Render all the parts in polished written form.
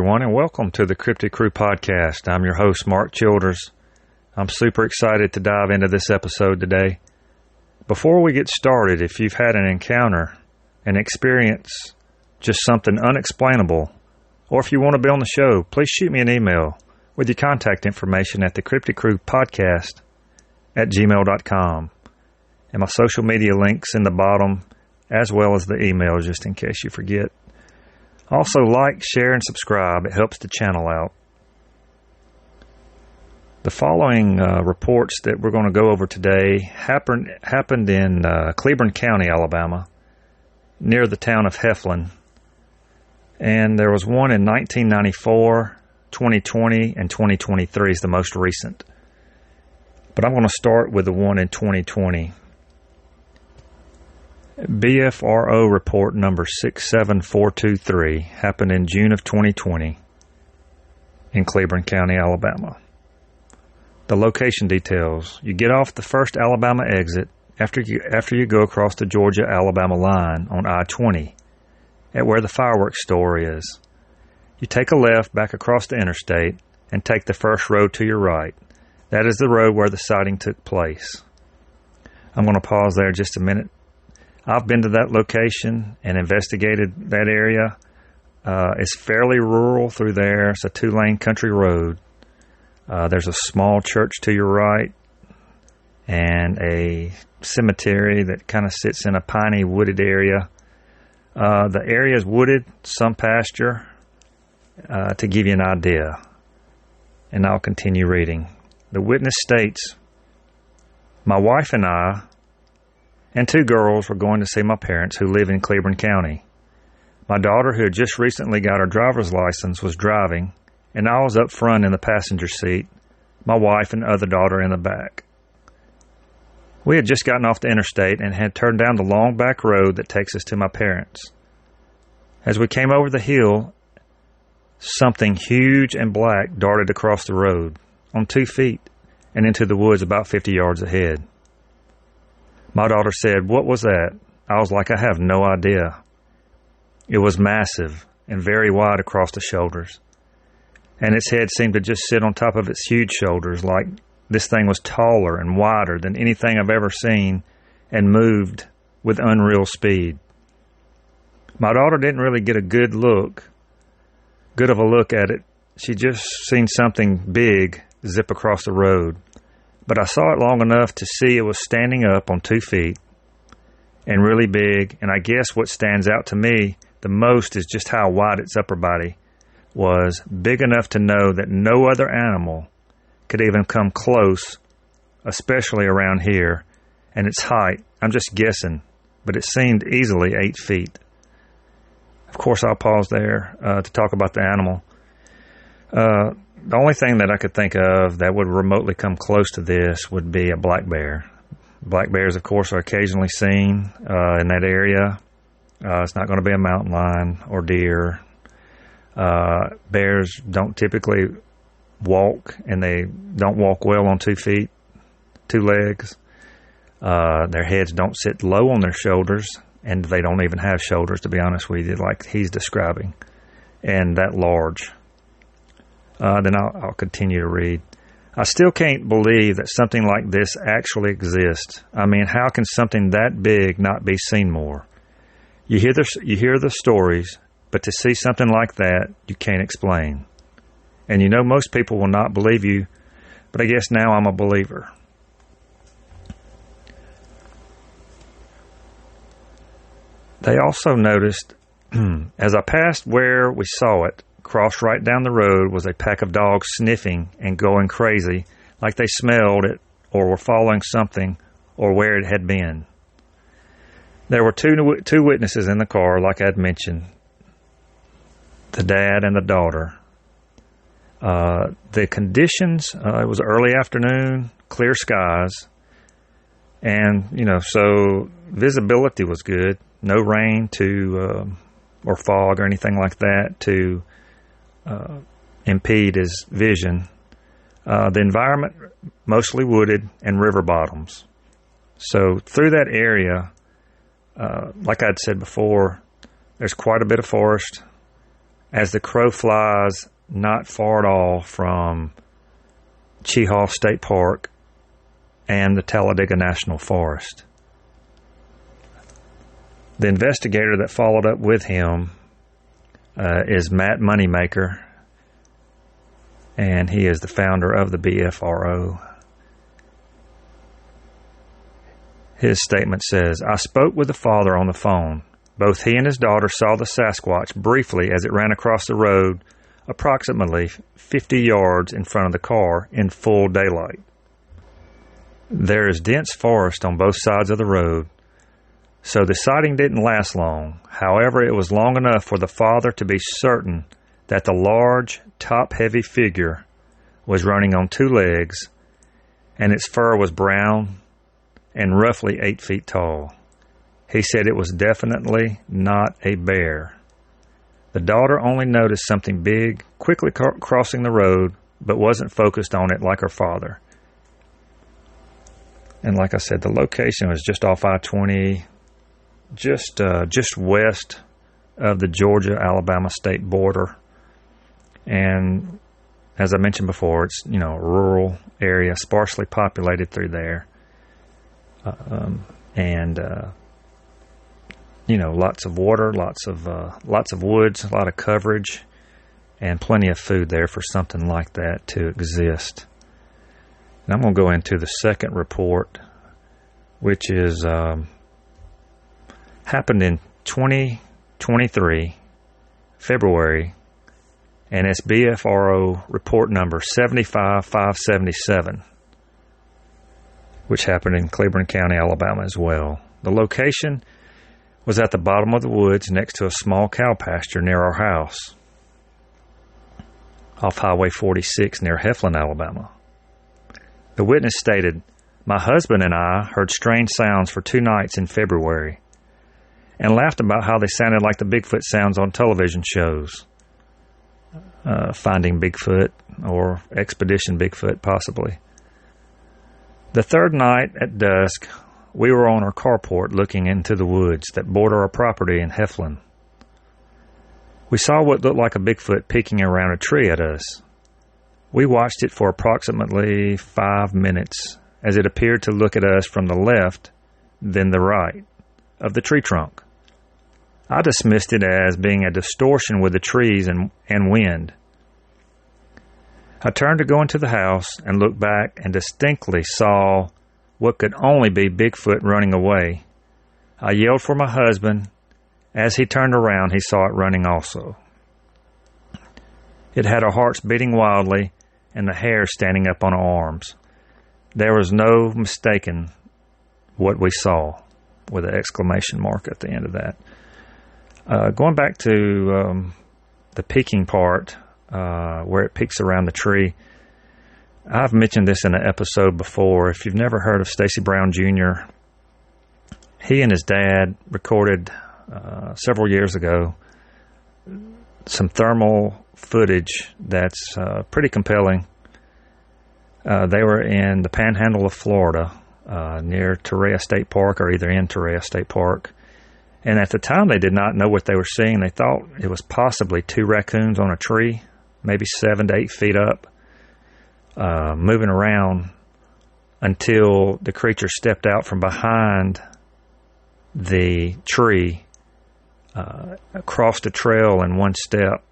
everyone, and welcome to the Cryptid Crew podcast. I'm your host, Mark Childers. I'm super excited to dive into this episode today. Before we get started, if you've had an encounter, an experience, just something unexplainable, or if you want to be on the show, please shoot me an email with your contact information at the Cryptid Crew podcast at gmail.com. And my social media links in the bottom, as well as the email, just in case you forget. Also, like, share, and subscribe. It helps the channel out. The following reports that we're going to go over today happened in Cleburne County, Alabama, near the town of Heflin. And there was one in 1994, 2020, and 2023 is the most recent. But I'm going to start with the one in 2020. BFRO report number 67423 happened in June of 2020 in Cleburne County, Alabama. The location details: you get off the first Alabama exit after you go across the Georgia-Alabama line on I-20 at where the fireworks store is. You take a left back across the interstate and take the first road to your right. That is the road where the sighting took place. I'm going to pause there just a minute. I've been to that location and investigated that area. It's fairly rural through there. It's a 2-lane country road. There's a small church to your right and a cemetery that kind of sits in a piney wooded area. The area is wooded, some pasture, to give you an idea. And I'll continue reading. The witness states, "My wife and I and 2 girls were going to see my parents who live in Cleburne County. My daughter, who had just recently got her driver's license, was driving, and I was up front in the passenger seat, my wife and other daughter in the back. We had just gotten off the interstate and had turned down the long back road that takes us to my parents. As we came over the hill, something huge and black darted across the road on 2 feet and into the woods about 50 yards ahead. My daughter said, 'What was that?' I was like, 'I have no idea.' It was massive and very wide across the shoulders, and its head seemed to just sit on top of its huge shoulders, like this thing was taller and wider than anything I've ever seen and moved with unreal speed. My daughter didn't really get a good of a look at it. She just seen something big zip across the road. But I saw it long enough to see it was standing up on 2 feet and really big, and I guess what stands out to me the most is just how wide its upper body was, big enough to know that no other animal could even come close, especially around here, and its height, I'm just guessing, but it seemed easily 8 feet. Of course, I'll pause there to talk about the animal. The only thing that I could think of that would remotely come close to this would be a black bear. Black bears, of course, are occasionally seen in that area. It's not going to be a mountain lion or deer. Bears don't typically walk, and they don't walk well on 2 feet, 2 legs. Their heads don't sit low on their shoulders, and they don't even have shoulders, to be honest with you, like he's describing, and that large. Then I'll continue to read. I still can't believe that something like this actually exists. I mean, how can something that big not be seen more? You hear the stories, but to see something like that, you can't explain. And you know most people will not believe you, but I guess now I'm a believer." They also noticed, as I passed where we saw it, crossed right down the road was a pack of dogs sniffing and going crazy, like they smelled it or were following something or where it had been. There were two witnesses in the car, like I'd mentioned, the dad and the daughter. The conditions, it was early afternoon, clear skies, and, so visibility was good. No rain or fog or anything like that to impede his vision. The environment, mostly wooded and river bottoms. So through that area, like I'd said before, there's quite a bit of forest as the crow flies not far at all from Chehaw State Park and the Talladega National Forest. The investigator that followed up with him is Matt Moneymaker, and he is the founder of the BFRO. His statement says, "I spoke with the father on the phone. Both he and his daughter saw the Sasquatch briefly as it ran across the road approximately 50 yards in front of the car in full daylight. There is dense forest on both sides of the road, so the sighting didn't last long. However, it was long enough for the father to be certain that the large, top-heavy figure was running on two legs, and its fur was brown and roughly 8 feet tall. He said it was definitely not a bear. The daughter only noticed something big quickly crossing the road, but wasn't focused on it like her father." And like I said, the location was just off I-20, just west of the Georgia-Alabama state border. And as I mentioned before, it's, a rural area, sparsely populated through there. Lots of water, lots of woods, a lot of coverage, and plenty of food there for something like that to exist. And I'm going to go into the second report, which is happened in 2023, February, and it's BFRO report number 75577, which happened in Cleburne County, Alabama as well. The location was at the bottom of the woods next to a small cow pasture near our house off Highway 46 near Heflin, Alabama. The witness stated, "My husband and I heard strange sounds for 2 nights in February and laughed about how they sounded like the Bigfoot sounds on television shows. Finding Bigfoot or Expedition Bigfoot, possibly. The third night at dusk, we were on our carport looking into the woods that border our property in Heflin. We saw what looked like a Bigfoot peeking around a tree at us. We watched it for approximately 5 minutes as it appeared to look at us from the left, then the right, of the tree trunk. I dismissed it as being a distortion with the trees and wind. I turned to go into the house and looked back and distinctly saw what could only be Bigfoot running away. I yelled for my husband. As he turned around, he saw it running also. It had our hearts beating wildly and the hair standing up on our arms. There was no mistaking what we saw," with an exclamation mark at the end of that. Going back to the peeking part, where it peeks around the tree, I've mentioned this in an episode before. If you've never heard of Stacy Brown Jr., he and his dad recorded several years ago some thermal footage that's pretty compelling. They were in the panhandle of Florida, near Torreya State Park, or either in Torreya State Park. And at the time, they did not know what they were seeing. They thought it was possibly 2 raccoons on a tree, maybe 7 to 8 feet up, moving around until the creature stepped out from behind the tree, crossed a trail in one step,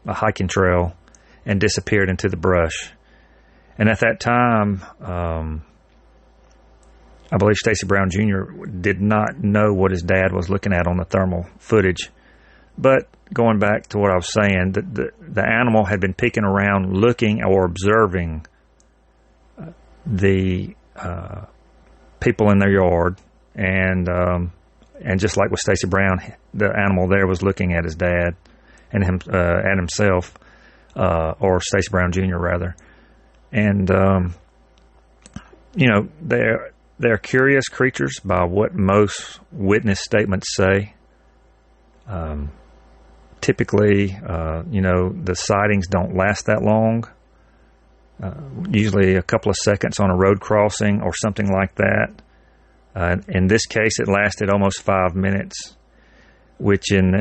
a hiking trail, and disappeared into the brush. And at that time, I believe Stacy Brown Jr. did not know what his dad was looking at on the thermal footage. But going back to what I was saying, the animal had been peeking around, looking or observing the people in their yard, and just like with Stacy Brown, the animal there was looking at his dad and at himself, or Stacy Brown Jr. rather, and they're curious creatures by what most witness statements say. Typically, the sightings don't last that long. Usually a couple of seconds on a road crossing or something like that. In this case, it lasted almost 5 minutes, which in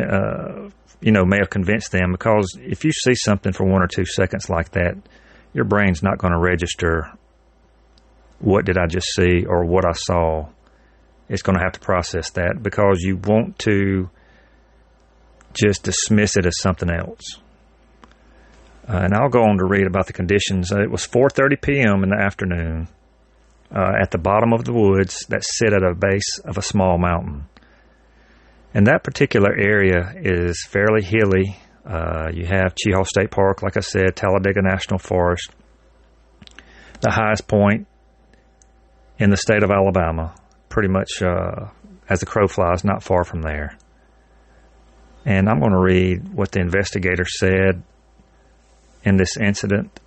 may have convinced them, because if you see something for 1 or 2 seconds like that, your brain's not going to register what did I just see or what I saw. It's going to have to process that because you want to just dismiss it as something else. And I'll go on to read about the conditions. It was 4:30 p.m. in the afternoon at the bottom of the woods that sit at a base of a small mountain. And that particular area is fairly hilly. You have Cheahaw State Park, like I said, Talladega National Forest, the highest point in the state of Alabama, pretty much as the crow flies, not far from there. And I'm going to read what the investigator said in this incident.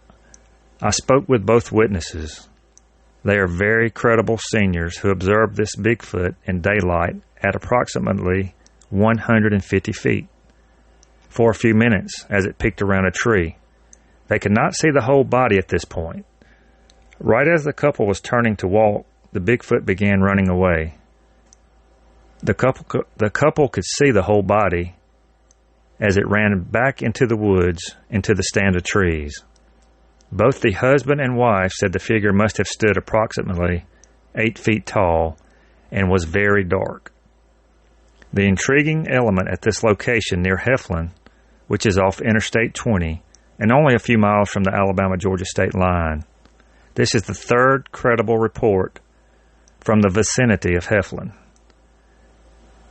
I spoke with both witnesses. They are very credible seniors who observed this Bigfoot in daylight at approximately 150 feet for a few minutes as it peeked around a tree. They could not see the whole body at this point. Right as the couple was turning to walk, the Bigfoot began running away. The couple could see the whole body as it ran back into the woods, into the stand of trees. Both the husband and wife said the figure must have stood approximately 8 feet tall and was very dark. The intriguing element at this location near Heflin, which is off Interstate 20 and only a few miles from the Alabama-Georgia state line, this is the third credible report from the vicinity of Heflin.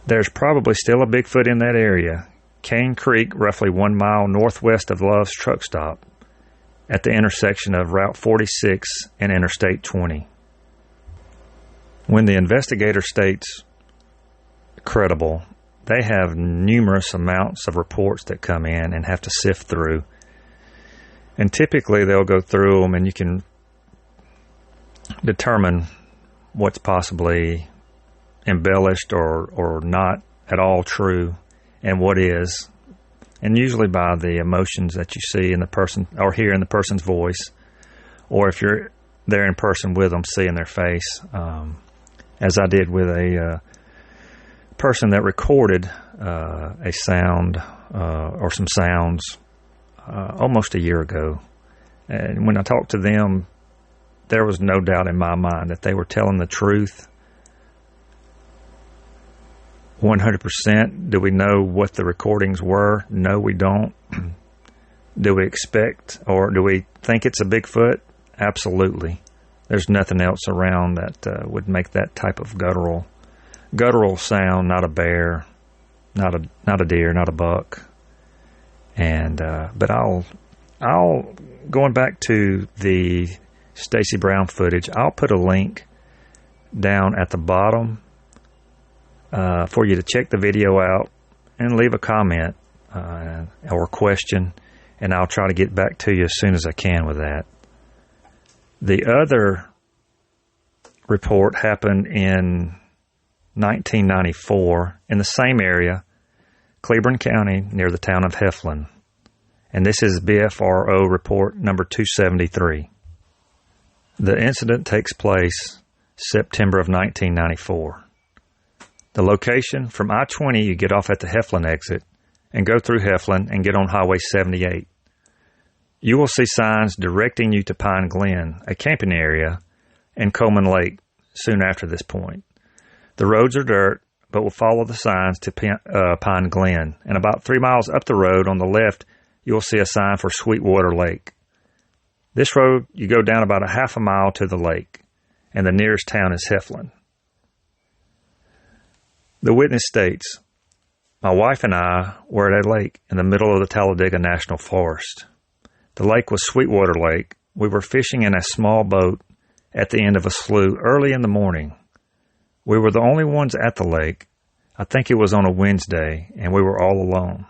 There's probably still a Bigfoot in that area. Cane Creek, roughly 1 mile northwest of Love's truck stop, at the intersection of Route 46 and Interstate 20. When the investigator states credible, they have numerous amounts of reports that come in and have to sift through. And typically they'll go through them and you can determine what's possibly embellished or not at all true and what is, and usually by the emotions that you see in the person or hear in the person's voice, or if you're there in person with them, seeing their face, as I did with a person that recorded a sound or some sounds almost a year ago. And when I talked to them, there was no doubt in my mind that they were telling the truth. 100%. Do we know what the recordings were? No, we don't. Do we expect or do we think it's a Bigfoot? Absolutely. There's nothing else around that would make that type of guttural sound. Not a bear, not a deer, not a buck. And but I'll going back to the Stacy Brown footage, I'll put a link down at the bottom for you to check the video out and leave a comment or question, and I'll try to get back to you as soon as I can with that. The other report happened in 1994 in the same area, Cleburne County, near the town of Heflin. And this is BFRO report number 273. The incident takes place September of 1994. The location, from I-20, you get off at the Heflin exit and go through Heflin and get on Highway 78. You will see signs directing you to Pine Glen, a camping area, and Coleman Lake soon after this point. The roads are dirt, but will follow the signs to Pine Glen. And about 3 miles up the road on the left, you will see a sign for Sweetwater Lake. This road, you go down about a half a mile to the lake, and the nearest town is Heflin. The witness states, my wife and I were at a lake in the middle of the Talladega National Forest. The lake was Sweetwater Lake. We were fishing in a small boat at the end of a slough early in the morning. We were the only ones at the lake. I think it was on a Wednesday, and we were all alone.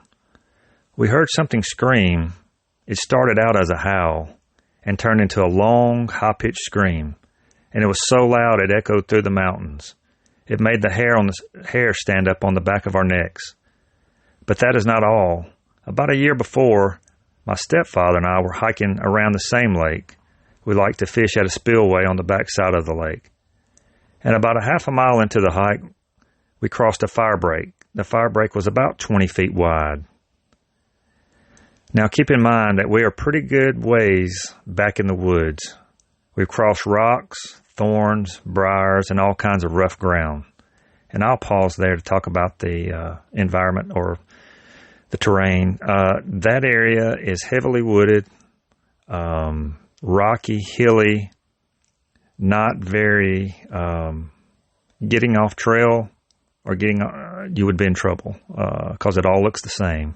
We heard something scream. It started out as a howl and turned into a long, high-pitched scream, and it was so loud it echoed through the mountains. It made the hair stand up on the back of our necks. But that is not all. About a year before, my stepfather and I were hiking around the same lake. We liked to fish at a spillway on the backside of the lake. And about a half a mile into the hike, we crossed a fire break. The fire break was about 20 feet wide. Now, keep in mind that we are pretty good ways back in the woods. We've crossed rocks, thorns, briars, and all kinds of rough ground. And I'll pause there to talk about the environment or the terrain. That area is heavily wooded, rocky, hilly, not very getting off trail or you would be in trouble because it all looks the same.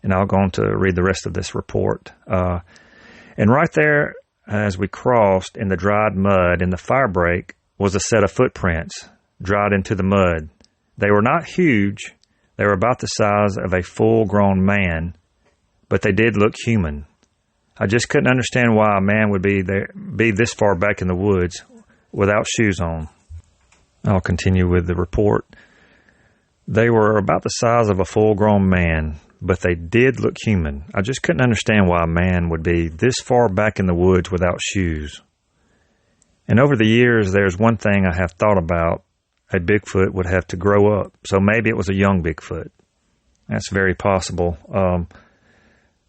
And I'll go on to read the rest of this report. And right there, as we crossed in the dried mud in the firebreak, was a set of footprints dried into the mud. They were not huge. They were about the size of a full-grown man, but they did look human. I just couldn't understand why a man would be this far back in the woods without shoes on. I'll continue with the report. They were about the size of a full-grown man, but they did look human. I just couldn't understand why a man would be this far back in the woods without shoes. And over the years, there's one thing I have thought about. A Bigfoot would have to grow up. So maybe it was a young Bigfoot. That's very possible.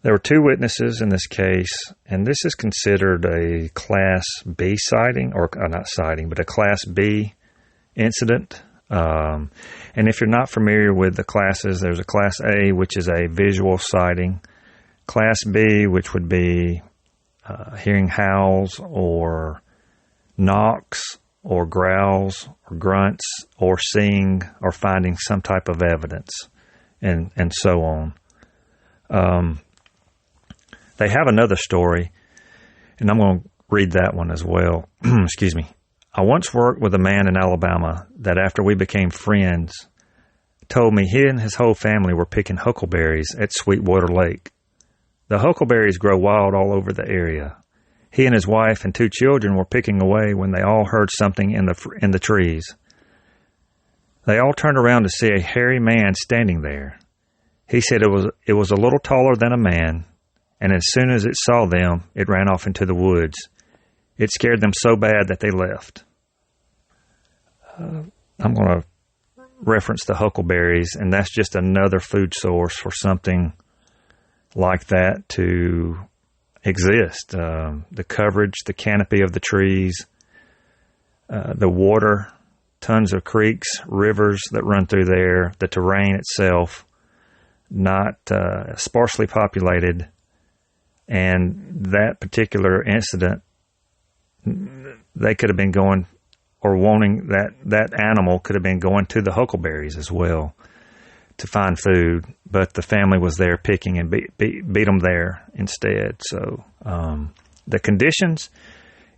There were 2 witnesses in this case, and this is considered a Class B sighting, or not sighting, but a Class B incident. And if you're not familiar with the classes, there's a Class A, which is a visual sighting. Class B, which would be hearing howls or knocks or growls or grunts or seeing or finding some type of evidence and so on. They have another story, and I'm going to read that one as well. Excuse me. I once worked with a man in Alabama that after we became friends told me he and his whole family were picking huckleberries at Sweetwater Lake. The huckleberries grow wild all over the area. He and his wife and 2 children were picking away when they all heard something in the trees. They all turned around to see a hairy man standing there. He said it was a little taller than a man, and as soon as it saw them, it ran off into the woods. It scared them so bad that they left. I'm going to reference the huckleberries, and that's just another food source for something like that to exist. The coverage, the canopy of the trees, the water, tons of creeks, rivers that run through there, the terrain itself, not sparsely populated. And that particular incident, they could have been going or wanting that animal could have been going to the huckleberries as well to find food, but the family was there picking and beat them there instead. So the conditions,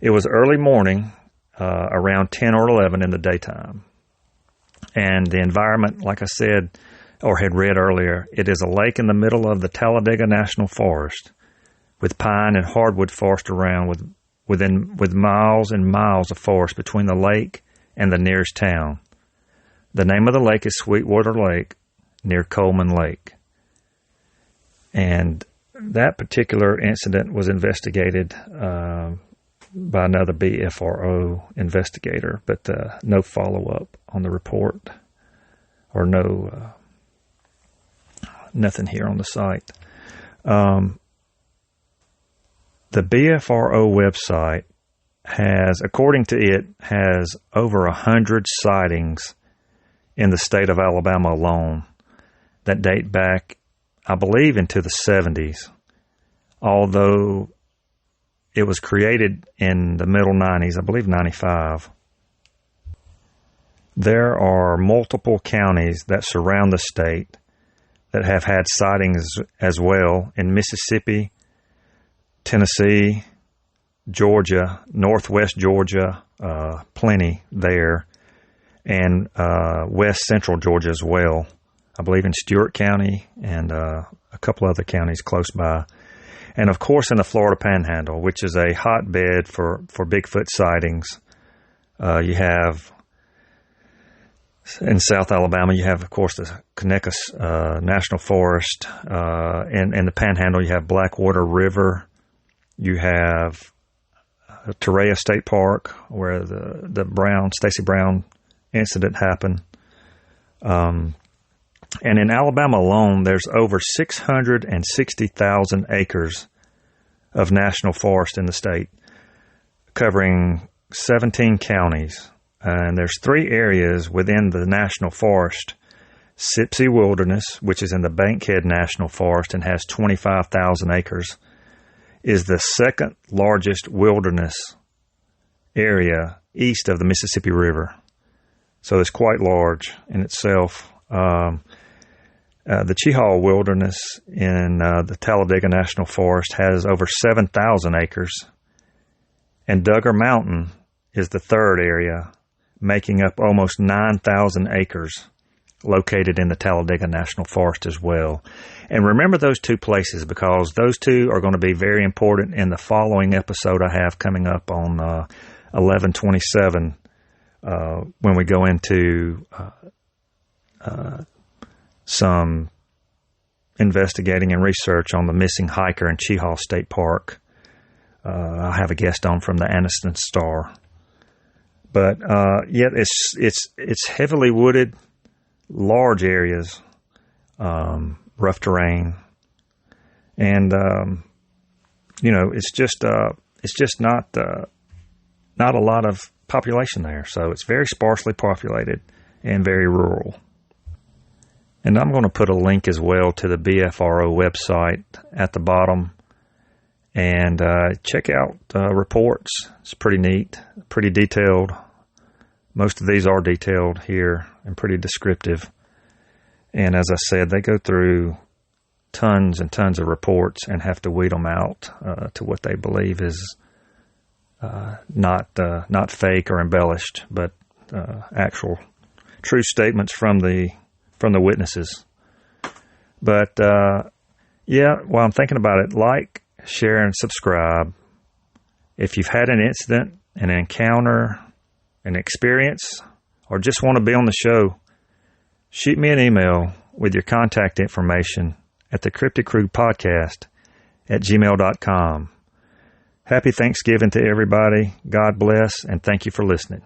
it was early morning, around 10 or 11 in the daytime. And the environment, like I said, or had read earlier, it is a lake in the middle of the Talladega National Forest with pine and hardwood forest around with miles and miles of forest between the lake and the nearest town. The name of the lake is Sweetwater Lake, near Coleman Lake. And that particular incident was investigated by another BFRO investigator, but no follow-up on the report or nothing here on the site. The BFRO website according to it, has over 100 sightings in the state of Alabama alone that date back, I believe, into the 70s, although it was created in the middle 90s, I believe 95. There are multiple counties that surround the state that have had sightings as well in Mississippi, Tennessee, Georgia, northwest Georgia, plenty there, and west central Georgia as well. I believe in Stewart County and a couple other counties close by. And, of course, in the Florida Panhandle, which is a hotbed for Bigfoot sightings. You have, in South Alabama, you have, of course, the Conecuh National Forest. In the Panhandle, you have Blackwater River. You have Torreya State Park, where the Stacey Brown incident happened. And in Alabama alone, there's over 660,000 acres of national forest in the state, covering 17 counties. And there's 3 areas within the national forest. Sipsey Wilderness, which is in the Bankhead National Forest and has 25,000 acres, is the second largest wilderness area east of the Mississippi River. So it's quite large in itself. The Chehaw Wilderness in the Talladega National Forest has over 7,000 acres. And Duggar Mountain is the third area, making up almost 9,000 acres, located in the Talladega National Forest as well. And remember those 2 places, because those 2 are going to be very important in the following episode I have coming up on 11/27, when we go into some investigating and research on the missing hiker in Chehaw State Park. I'll have a guest on from the Anniston Star. But it's heavily wooded, large areas, rough terrain, and it's just not a lot of population there. So it's very sparsely populated and very rural. And I'm going to put a link as well to the BFRO website at the bottom, and check out reports. It's pretty neat, pretty detailed. Most of these are detailed here and pretty descriptive. And as I said, they go through tons and tons of reports and have to weed them out to what they believe is not fake or embellished, but actual true statements from the witnesses. But while I'm thinking about it, like, share, and subscribe. If you've had an incident, an encounter, an experience, or just want to be on the show, shoot me an email with your contact information at the Cryptid Crew Podcast at gmail.com. Happy Thanksgiving to everybody. God bless, and thank you for listening.